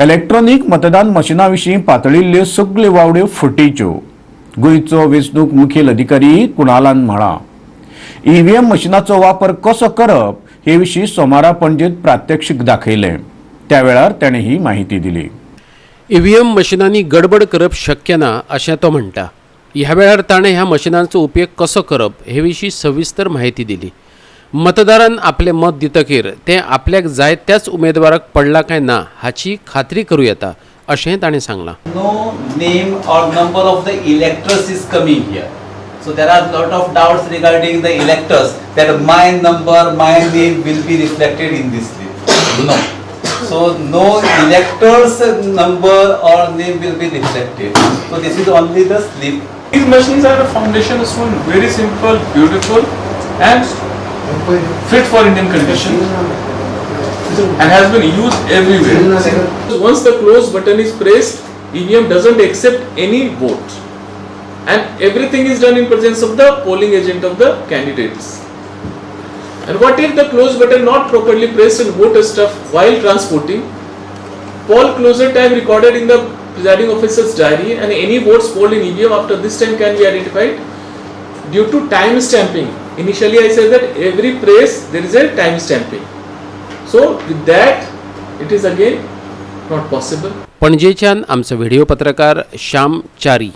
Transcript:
Electronic मतदान मशिनाविशीं पातळिल्ल्यो सगल्यो वावड्यो फुटीच्यो गोंयचो वेंचणूक मुखेल अधिकारी कुणालान म्हळां. ईव्हीएम मशिनाचो वापर कसो करप हे विशीं सोमारा पणजेंत प्रात्यक्षीक दाखयलें. त्या वेळार ताणें ही माहिती दिली. ईव्हीएम मशिनांनी गडबड करप शक्य ना अशें तो म्हणटा. ह्या वेळार ताणें ह्या मशिनांचो उपयोग कसो करप हे विशीं सविस्तर माहिती दिली. मतदारान आपलें मत दितकीर तें आपल्याक जाय त्याच उमेदवाराक पडलां काय ना हाची खात्री करूं येता अशें ताणें सांगलां. No name or number of the electors is coming here. So there are lot of doubts regarding the electors that my number, my name will be reflected in this slip. No. So no electors number or name will be reflected. So this is only the slip. These machines are a foundation stone, very simple, beautiful, and fit for Indian conditions, and has been used everywhere. Once the close button is pressed, EVM doesn't accept any vote, and everything is done in presence of the polling agent of the candidates. And what if the close button not properly pressed and vote is stuffed while transporting? Poll closure time recorded in the presiding officer's diary, and any votes polled in EVM after this time can be identified due to time stamping. Initially I said that every press there is a time stamping. So with that it is again not possible. पणजेच्यान आमचो video पत्रकार श्याम चारी.